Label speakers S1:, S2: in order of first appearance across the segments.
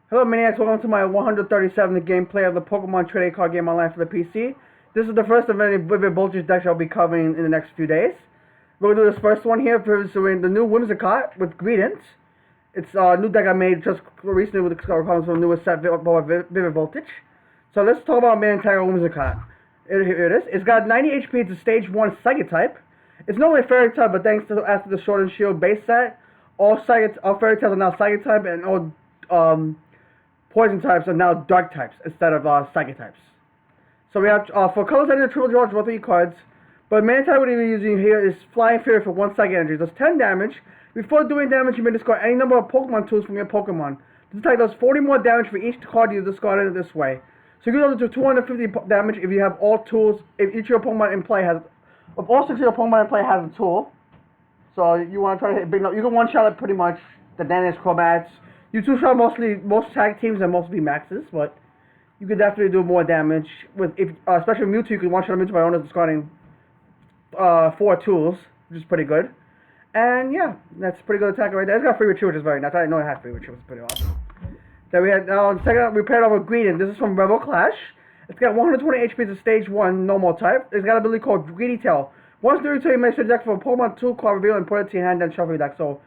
S1: Hello Maniacs, welcome to my 137th gameplay of the Pokemon Trading Card Game Online for the PC. This is the first of many Vivid Voltage decks I'll be covering in the next few days. We're going to do this first one here, featuring the new Whimsicott with Greedent. It's a new deck I made just recently with the cards from the newest set, Vivid Voltage. So let's talk about main Tiger Whimsicott. Here it is. It's got 90 HP, it's a Stage 1 Psychic type. It's normally a Fairy type, but thanks to after the Sword and Shield base set, all Fairy types are now Psychic type, and all Poison types are now Dark types instead of Psychic types. So we have, for colors energy, triple draw 3 cards. But main type we're using here is Flying Fury for 1 psychic energy. Does 10 damage. Before doing damage, you may discard any number of Pokemon tools from your Pokemon. This type does 40 more damage for each card you discard in this way. So you can go to 250 damage if you have all tools, if each of your Pokemon in play has, if all 6 of your Pokemon in play has a tool. So you want to try to hit big number. You can one-shot it pretty much, the Danish Crobats. You two-shot most tag teams and most VMAXs, but you could definitely do more damage with, especially with Mewtwo. You can one-shot Mewtwo by only discarding 4 tools, which is pretty good. And yeah, that's pretty good attack right there. It's got free retreat, which is very nice. I didn't know it had free retreat, which is pretty awesome. Then we had second up, we paired up with Greedent. This is from Rebel Clash. It's got 120 HP. It's a Stage 1 normal type. It's got an ability called Greedy Tail. Once during turn, you may search deck for a Pokemon tool card reveal and put it to your hand, then shuffle your deck. So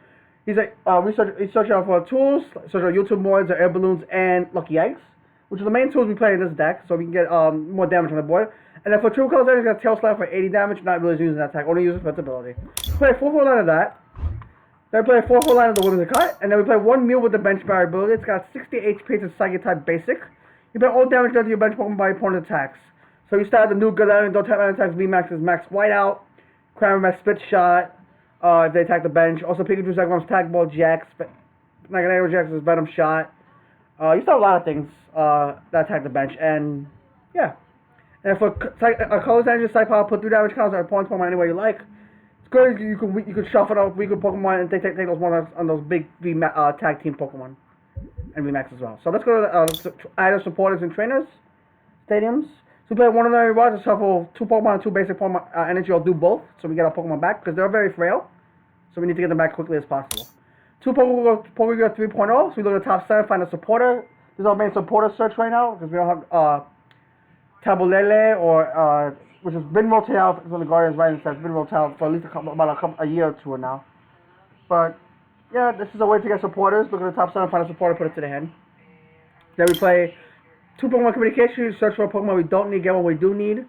S1: he's like research out for tools, such as YouTube Moids, air balloons, and lucky eggs, which are the main tools we play in this deck, so we can get more damage on the board. And then for True Colors, he's got Tail Slap for 80 damage, not really using that attack, only using for its ability. Play a 4-4 line of that. Then we play a 4-4 line of the Whimsicott, and then we play 1 Mew with the Bench Barrier ability. It's got 60 HP, it's a Psychic type basic. You put all damage done to your bench Pokemon by opponent attacks. So you start the new Galarian, don't tap attacks, VMAX is Max Whiteout, Cramorant Spit Shot, if they attack the bench. Also, Pikachu's Eggman's Tag Ball, Jax, Naganero Jax's Venom Shot. You start a lot of things that attack the bench, and yeah. And for Colors Energy Psych Power, put 3 damage counters on opponent's Pokemon any way you like. It's good. You can shuffle out weaker Pokemon and take those ones on those big tag team Pokemon and VMAX as well. So let's go to either supporters and trainers stadiums. So we play one of the rewards to shuffle 2 Pokemon and 2 basic Pokemon energy. I'll do both, so we get our Pokemon back, because they're very frail. So we need to get them back quickly as possible. 2 Pokemon 3.0, so we look at the top 7, find a supporter. This is our main supporter search right now, because we don't have Tabulele, or which is been rotated out from the Guardians right, and says been rotated out for at least a year or 2 now. But yeah, this is a way to get supporters. Look at the top 7, find a supporter, put it to the hand. Then we play 2 Pokemon Communication. You search for a Pokemon we don't need, get one we do need.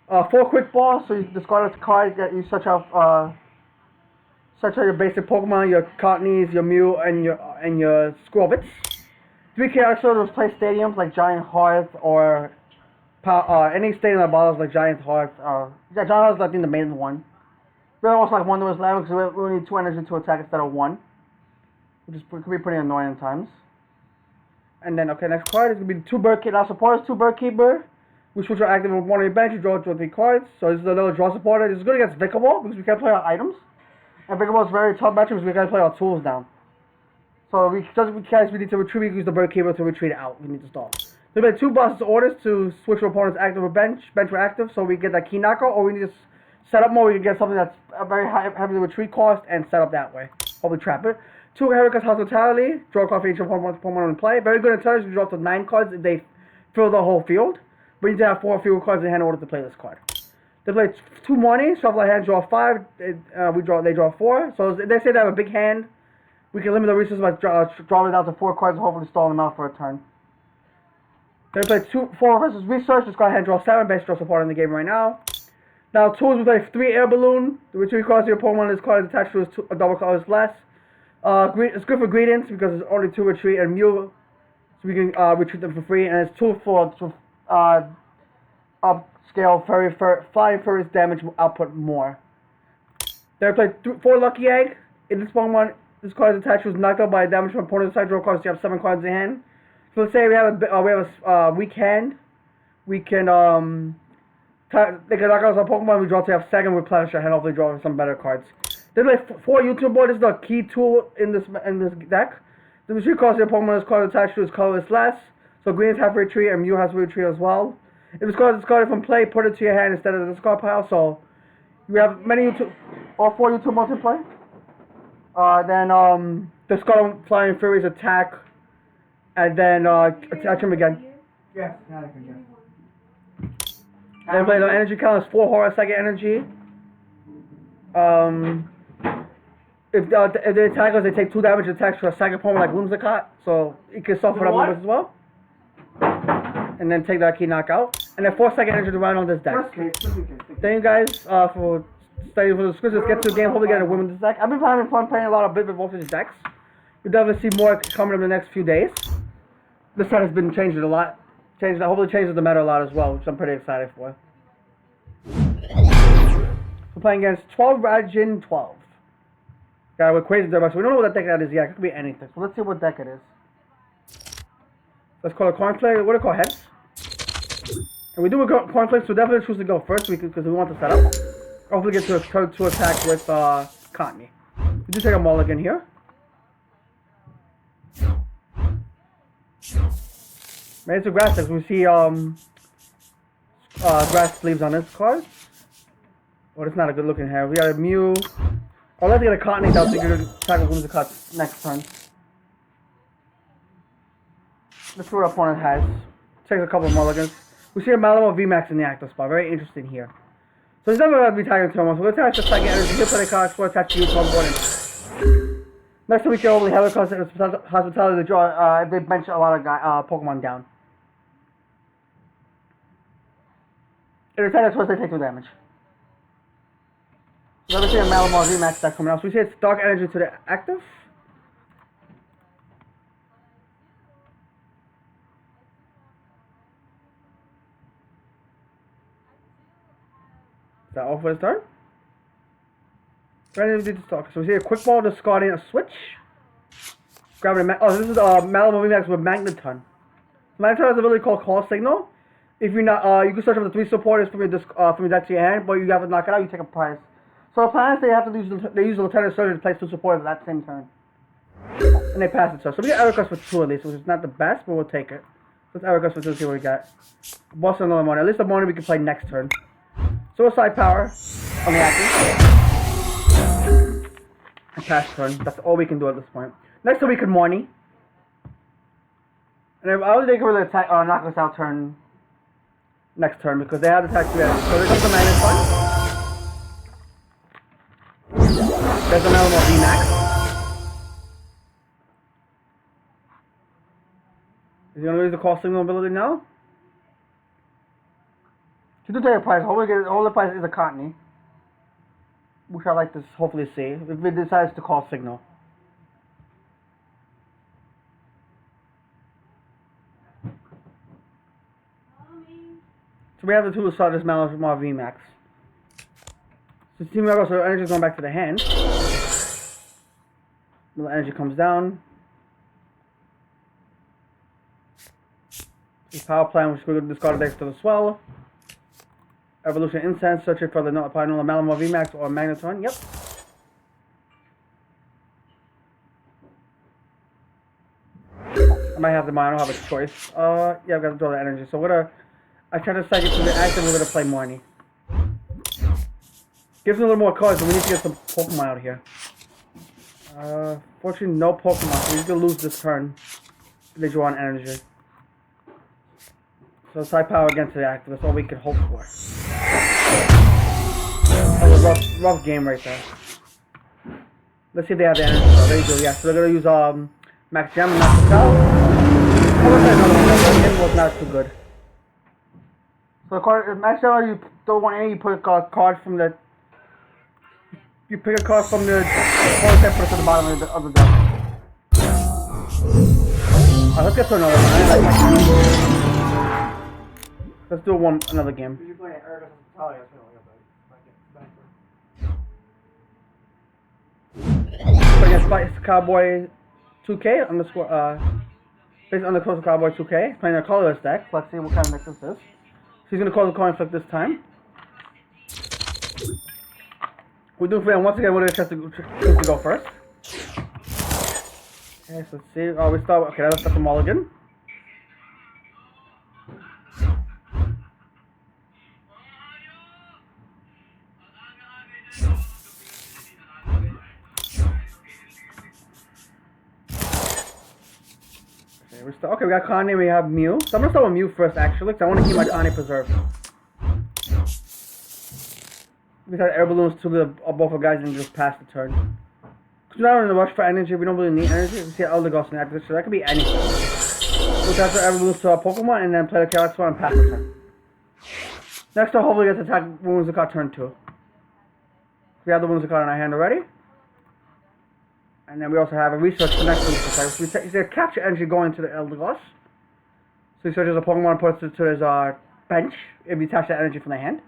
S1: 4 Quick Balls, so you discard a card, you search out your basic Pokemon, your Cottonies, your Mew, and your Squirvets. 3 characters play stadiums like Giant Hearth or any stadium that bothers like Giant Hearth. Giant Hearth is I think the main one. Really also like Wondrous Land, because we only need 2 energy to attack instead of 1, which could be pretty annoying at times. And then, okay, next card is going to be 2 Bird Keeper. Now, supporters 2 Bird Keeper, which are active on one of your bench. You draw 3 cards. So this is a little draw supporter. This is good against Vikavolt, because we can't play our items. And Vikavolt is very tough matchup, because we can't play our tools down. So we need to retreat. We use the Bird Keeper to retreat out. We need to stall. So we play 2 bosses orders to switch your opponent's active or bench for active, so we get that key knockout, or we need to set up more. We can get something that's a very heavy retreat cost and set up that way. Hopefully trap it. 2 Heracles Hospitality, draw a card for each Pokemon in play. Very good in turns. You draw up to 9 cards if they fill the whole field. But you need to have 4 field cards in hand in order to play this card. They play 2 Money, shuffle our hand, draw 5. They draw 4. So they say they have a big hand. We can limit the resources by drawing it down to 4 cards and hopefully stall them out for a turn. They play 4 versus Research. Just go ahead and draw 7. Base draw support in the game right now. Now tools, we play 3 Air Balloon. The retreat cost of your Pokemon this card is attached to a double color is less. It's good for Greedents because it's only 2 retreat, and Mew, so we can retreat them for free, and it's 2 for upscale Flying Furry's damage output more. Then we play 4 Lucky Egg. In this Pokemon, this card is attached to knocked out by damage from opponent's side draw cards. So you have 7 cards in hand. So let's say we have a weak hand. We can they can knock out our Pokemon. We draw to have 2nd, replenish our hand. Hopefully, draw some better cards. Then like 4 YouTube Board. This is the key tool in this deck. The retreat cost of your Pokemon is card attached to its color is less. So Greens have retreat and Mew has retreat as well. If it's card discarded from play, put it to your hand instead of the discard pile. So you have many YouTube, all 4 YouTube Boards in play. Then discard Flying Fury's attack And then attach him again.
S2: Yes, Anakin, yes.
S1: Then play the energy count is 4 horror second energy. If they attack us, they take 2 damage attacks for a second form like Whimsicott, so you can suffer that movement as well. And then take that key knockout. And then 4 second energy to run on this deck. Thank you guys for studying for the scripts. Let's get to the game. Hopefully get a win with this deck. I've been having fun playing a lot of Bit Voltage decks. You'll definitely see more coming in the next few days. This set has been changing a lot. Hopefully changes the meta a lot as well, which I'm pretty excited for. We're playing against 12 Rajin 12. Yeah, we're crazy there, so we don't know what that deck that is yet. It could be anything. So let's see what deck it is. Let's call it Cornflakes. What do we call heads? And we do a Cornflakes, so definitely choose to go first because we want to set up. Hopefully get to a turn 2 attack with Cottony. We do take a mulligan here. Maybe it's a grass deck. We see grass leaves on this card. Oh, that's not a good looking hair. We got a Mew. Oh, let's get a Cottony down so you can attack with Whimsicott next turn. Let's see what our opponent has. Takes a couple of mulligans. We see a Malamo VMAX in the active spot. Very interesting here. So he's never going to be tagging turn 1. So we'll attach the second energy. He'll play the cards. We'll attach you to on board. Next time we can only have a hospitality to draw if they bench a lot of Pokemon down. If they attack us first, they take 2 damage. So we see a Malamar VMAX deck coming out. So we see it's Dark Energy to the active. Is that all for his turn? Ready to do the stock. So we see a Quick Ball discarding a switch. Grabbing a this is Malamar VMAX with Magneton. Magneton has a ability called Call Signal. If you're not, you can search for the 3 supporters from your deck to your hand, but you have to knock it out. You take a prize. So the plan is they have to use the Lieutenant Surgeon to place 2 supporters at that same turn, and they pass it to us. So we get Ericus for 2 at least, which is not the best, but we'll take it. Let's Ericus for 2. See what we got. Boss another Mona. At least the Mona we can play next turn. Suicide Power on the active. And pass turn. That's all we can do at this point. Next turn we can Morny. And I would think we're going to attack knock us out turn. Next turn because they have attack 2 energy. So there's the Magneton. There's a Malamar VMAX. Is he going to use the Call Signal ability now? She do take a prize. All the prize is a Cottony. Which I like to hopefully see. If it decides to Call Signal. So we have the 2 to start this Malamar VMAX. So Team Rebel, so energy is going back to the hand. The energy comes down. The Power Plant, which we're going to discard next to the Swell. Evolution Incense, searching for the Malamar VMAX or Magneton. Yep. I might have the mine, I don't have a choice. Yeah, I've got to draw the energy. So I try to second to the active, we're going to play Morny. Gives me a little more cards, but we need to get some Pokemon out here. Fortunately, no Pokemon, so we're going to lose this turn. They draw an energy. So side power against the active, that's all we can hope for. That was a rough game right there. Let's see if they have the energy. So they do, yeah. So they're going to use Max Gem and knock this out. Oh, let's another one. That game was not too good. So the card, Max Gem, you don't want any, you put a card from the... You pick a card from the opponent's deck, put it to the bottom of the deck. Alright, let's get to another one. Let's do another game.
S2: Did you play Ericus Hospitality?
S1: Against Spice Cowboy 2K underscore based on the Coastal Cowboy 2K, playing a colorless deck. Let's see what kind of deck this is. She's gonna call the coin flip this time. We do for once again. We're gonna choose to go first. Okay, so let's see. Oh, we start. Okay, let's start the mulligan. Okay, we got Connie, we have Mew. So I'm gonna start with Mew first, actually, because I want to keep my Connie preserved. We got air balloons to the both of guys and just pass the turn. Because we're not in a rush for energy, we don't really need energy. We see Eldegoss in active, so that could be anything. We'll transfer air balloons to our Pokemon and then play the Calyx one and pass the turn. Next turn, hopefully, we get to attack Whimsicott turn 2. We have the Whimsicott in our hand already. And then we also have a research for next Whimsicott. So he's going to capture energy going to the Eldegoss. So he searches a Pokemon and puts it to his bench if you attach that energy from the hand.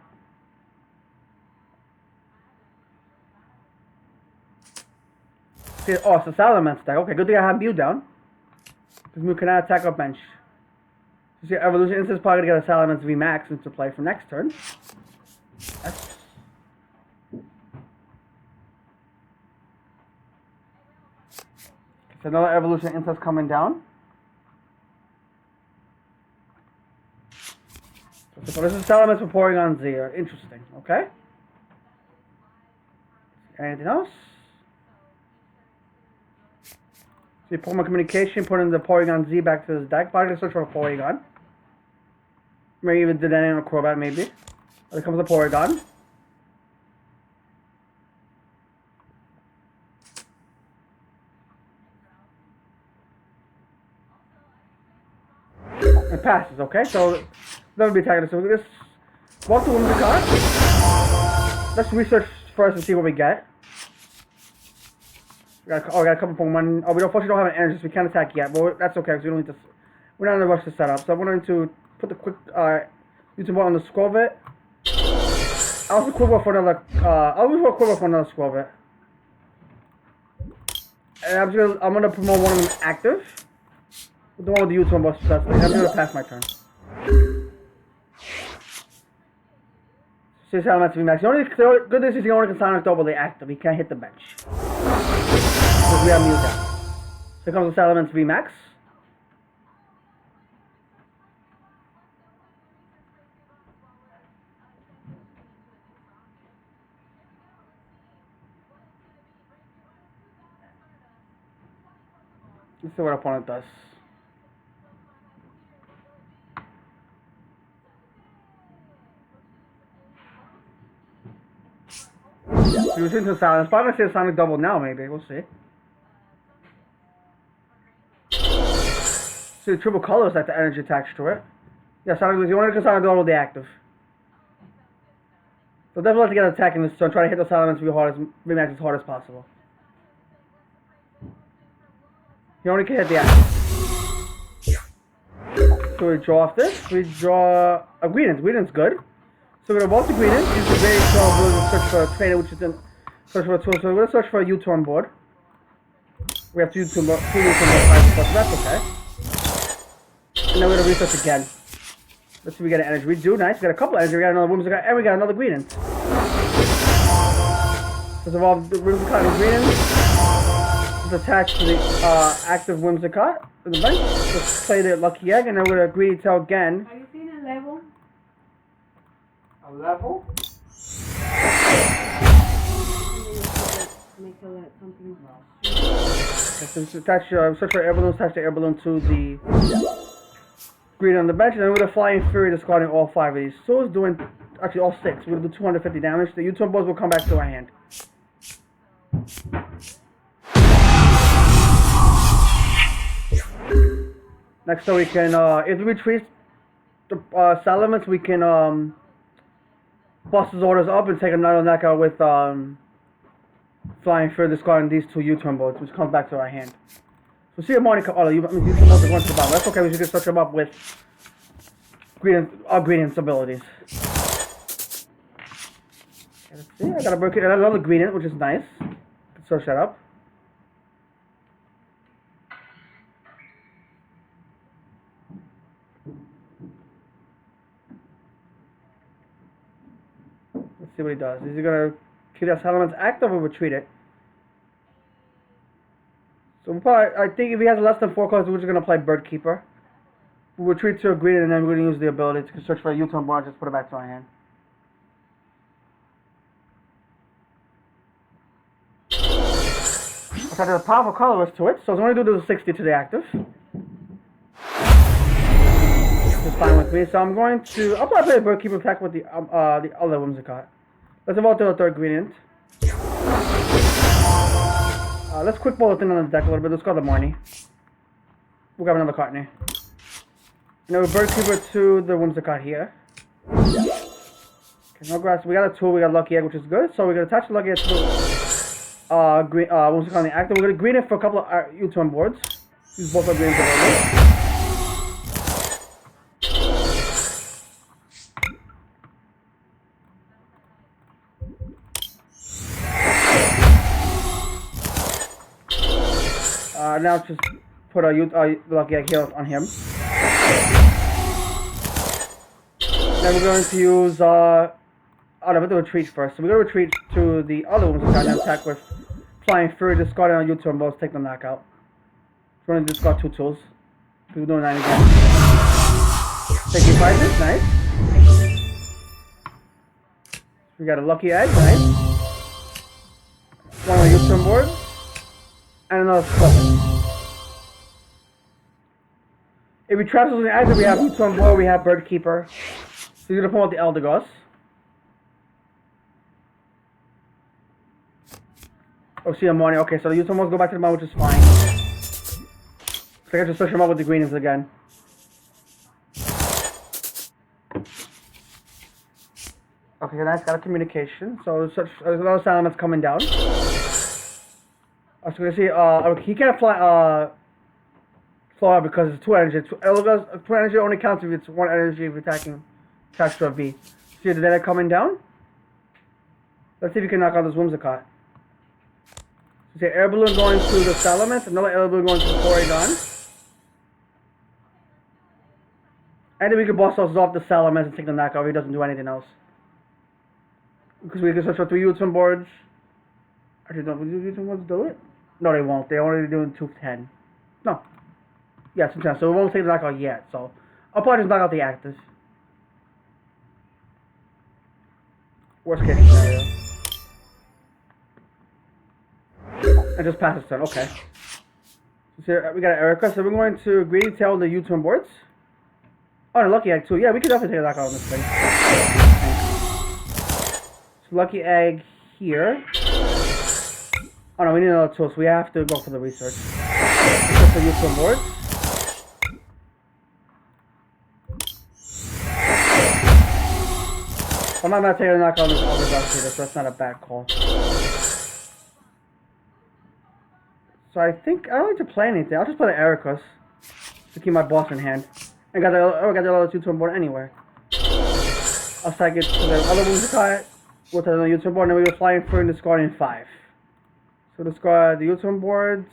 S1: See, oh, it's a Salamence deck. Okay, good thing I have Mew down. Because Mew cannot attack our bench. So see, Evolution Instant's probably going to get a Salamence VMAX into play for next turn. That's... So another Evolution Instant's coming down. So this is Salamence for Porygon Z. Interesting, okay? Anything else? See, Pokemon Communication, putting the Porygon Z back to his deck. Probably gonna search for a Porygon. Maybe even did anything on a Crobat, maybe. There comes a Porygon. It passes, okay? So, that would be attacking us. So, this. Walk to Whimsicott. Let's research first and see what we get. We got a couple Pokemon. Oh, we unfortunately don't have an energy, so we can't attack yet. But that's okay, because we don't need to. We're not in a rush to set up. So I'm going to put the quick YouTube ball on the Squirvet. I'll also Quiver for another. I'll use a Quiver for another Squirvet. And I'm gonna promote one of them active. The one with the YouTube ball. So I'm gonna pass my turn. So this Salamence VMAX. The only good news is he only can Sonic double the active. He can't hit the bench. Because we have Mew down. So here comes the Salamence VMAX. Let's see what our opponent does. He was into Silence. Probably gonna see a Sonic double now, maybe. We'll see. See, the triple colors like the energy attached to it. Yeah, Sonic, you want to Sonic double the active. So definitely have to get an attack in this turn. Try to hit the Silence VMAX as hard as possible. You only can hit the active. So we draw off this. We draw a Greedent. Greedent's good. So we're going to vault the Greedent. Use the very strong ability to search for a trainer, which is in search for a tool. So we're going to search for a U-turn board. We have two U-turn boards, so that's okay. And then we're going to research again. Let's see if we get an energy. We do, nice. We got a couple of energy. We got another Whimsicott, and we got another Greedent. Let's evolve the Whimsicott and Greedent. It's attached to the active Whimsicott in the bench. Let's play the Lucky Egg, and then we're going to Greedy Tail again.
S3: Are you seeing a level?
S2: A level?
S3: Make it like something.
S1: So attach, search for air balloons, attach the air balloon to the Greedy on the bench, and then with a Flying Fury discarding all 5 of these. So it's doing, actually all 6. We're going to do 250 damage. The U-turn balls will come back to our hand. Next, so we can, if we retreat the Salamence, we can bust his orders up and take another knockout with Flying Fury discarding these 2 U-turn boards, which comes back to our hand. So see a Monica, U-turn boards are going to the bottom. That's okay, we can search them up with Greedent's abilities. Okay, let's see, I got a break it, another Greedent, which is nice. Let's search that up. Let's see what he does. Is he going to keep that Salamence active or retreat it? So we'll probably, I think if he has less than 4 cards, we're just going to play Bird Keeper. We'll retreat to a Greedent, and then we're going to use the ability to search for a U-turn bar and just put it back to our hand. I'll try to do a powerful colorless to it, so it's only do the 60 to the active. fine with me. So I'm going to. I'll probably play a Bird Keeper attack with the other Whimsicott. Let's evolve to the third ingredient. Let's quick ball the thing on the deck a little bit. Let's go to Marnie. We'll grab another card in here. And then we'll Bird Keeper to the Whimsicott here. Okay, no grass. We got a tool. We got Lucky Egg, which is good. So we're gonna attach the Lucky Egg to the green. Whimsicott on the active. We're gonna green it for a couple of U-turn boards. Use both our greens a little bit. Now just put a Lucky Egg here on him. Then we're going to use the retreat first. So we're going to retreat to the other ones and attack with Flying Fury, discarding on U-turn balls, take the knockout. We're going to discard 2 tools. We're doing 9 again. Taking 5 this, nice. We got a Lucky Egg, nice. One on the U-turn board. And another Squirtle. If we trap something active, we have U-turn board, we have Bird Keeper. So you're gonna pull out the Eldegoss. Oh, see, Marnie. Okay, so the U-turn boards go back to the mound, which is fine. So I can just switch them up with the greens again. Okay, nice, got a communication. So there's another Salamence coming down. I was gonna see, he can't fly because it's 2 energy. 2 energy only counts if it's 1 energy if attacking attached to a V. See the Dana coming down? Let's see if you can knock out this Whimsicott. So see, Air Balloon going to the Salamence, another Air Balloon going to the Porygon. And then we can boss us off the Salamence and take the knockout if he doesn't do anything else. Because we can switch for 3 U-turn boards. Actually, don't U-turn boards do it? No, they won't. They're only doing 210. No. Yeah, 210. So we won't take the knockout yet. So I'll probably just knock out the actors. Worst case scenario. And just pass his turn. Okay. So we got Erica. So we're going to Greedy Tail the U-turn boards. Oh, and Lucky Egg too. Yeah, we could definitely take a knockout on this thing. So Lucky Egg here. Oh no, we need another tool, so we have to go for the research. Let's use some boards. I'm not going to take a knockout on this other box either, so that's not a bad call. So I think I don't need to play anything. I'll just play the Ericus to keep my boss in hand. I got the other 2-turn board anyway. I'll take it to the other Whimsicott. We'll take the U-turn board, and then we go Flying Fury and discarding 5. So discard the U-turn boards,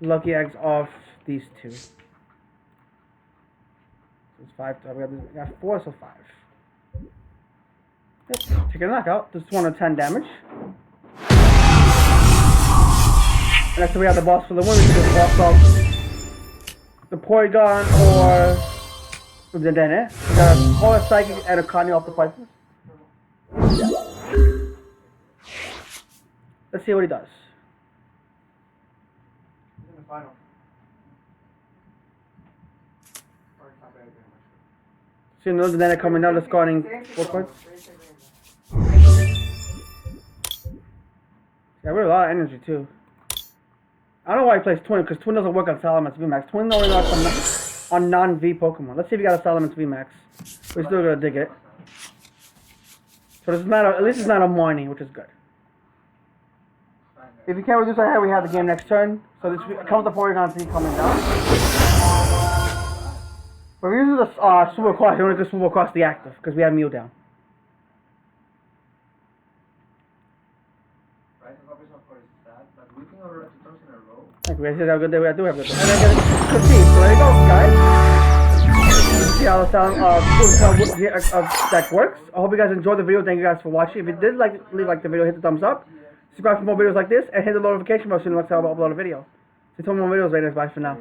S1: Lucky Eggs off these 2. So it's 5. We got 4, so 5. Yep. Take a knockout. This is 110 damage. And next we have the boss for the win. We can just boss off the Porygon or the Dene. We got a Polar Psychic and a Connie off the prices. Let's see what he does.
S2: He's in the final.
S1: See another Dene coming down, discarding 4 cards. Yeah, we have a lot of energy too. I don't know why he plays Twin, because Twin doesn't work on Salamence VMAX. Twin only works on non-V Pokemon. Let's see if we got a Salamence VMAX. We're still gonna dig it. So this is not at least it's not a Marnie, which is good. If you can't reduce our head, we have the game next turn. So this comes the Porygon Z coming down. But we're using the Super Cross, you only can Super Cross the active, because we have Mew down. Thank you guys. Have a good day. We do have a good day. And then get a good team. So there you go, guys. See how the sound deck works. I hope you guys enjoyed the video. Thank you guys for watching. If you did leave the video, hit the thumbs up. Subscribe for more videos like this, and hit the notification bell so you know next time I upload a video. See you more videos later. Bye for now.